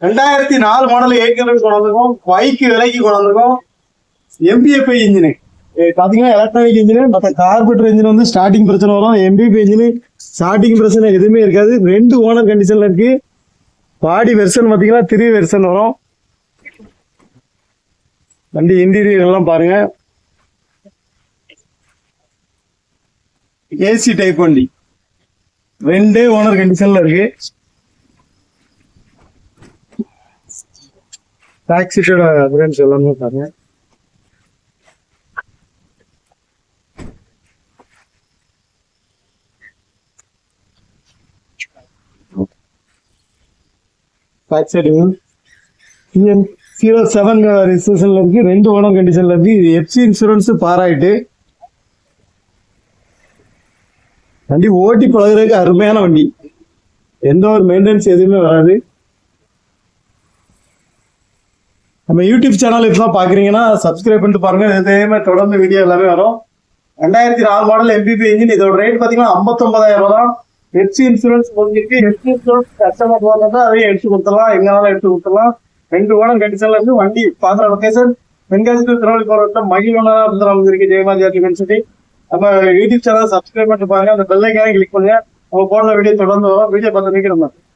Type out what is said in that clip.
2004 model 800 கொண்டு வந்திருக்கோம். Bike விலைக்கு கொண்டு வந்திருக்கோம். MBFI இன்ஜினு பாத்தீங்கன்னா எலக்ட்ரானிக் இன்ஜினு. மற்ற கார்பரேட்டர் இன்ஜின் வந்து ஸ்டார்டிங் பிரச்சனை வரும். MBFI இன்ஜினு ஸ்டார்டிங் பிரச்சனை எதுவுமே இருக்காது. 2 ஓனர் கண்டிஷன்ல இருக்கு. பாடி வெர்ஷன் பாத்தீங்கன்னா 3 வெர்ஷன் வரும். வண்டி இன்டீரியர் எல்லாம் பாருங்க. ஏசி டைப் வண்டி 2 ஓனர் கண்டிஷன்ல இருக்கு. பேக் சீட்டோட அப்ரன்ஸ் எல்லாமே பாருங்க. பேக் சைடு TN07 ரெஜிஸ்ட்ரேஷன்ல இருக்கு. 2 ஓனர் கண்டிஷன்ல இருக்கு. இது எஃப்சி இன்சூரன்ஸ் பாராயிட்டு. வண்டி ஓட்டி பழகுறதுக்கு அருமையான வண்டி. எந்த ஒரு மெயின்டெனன்ஸ் எதுவுமே வராது. நம்ம யூடியூப் சேனல் இப்பதான் பாக்குறீங்கன்னா சப்ஸ்கிரைப் பண்ணிட்டு பாருங்க. இதே மாதிரி தொடர்ந்து வீடியோ எல்லாமே வரும். 2004 மாடல் MBFI இன்ஜின். இதோட ரேட் பாத்தீங்கன்னா 59,000 ரூபாய் தான். எஃப்சி இன்சூரன்ஸ் முடிஞ்சிருக்கு. எஃப்சி இன்சூரன்ஸ் கஸ்டமர் போகிறதா அதையும் எடுத்து கொடுத்துடலாம். எங்கனாலும் எடுத்து கொடுத்துடலாம். 2 ஓனர் கண்டிஷன்ல இருந்து வண்டி பாக்குற லொகேஷன் தென்காசி டு திருநெல்வேலி போற மகிழ்வனா இருந்தாலும் இருக்கு. ஜெயமாதி மென்சிட்டி. நம்ம யூடியூப் சேனல் சப்ஸ்கிரைப் பண்ணிட்டு பாருங்க. அந்த பெல் ஐக்கானை கிளிக் பண்ணுங்க. நம்ம போடுற வீடியோ தொடர்ந்து வரும். வீடியோ பார்த்து நம்ம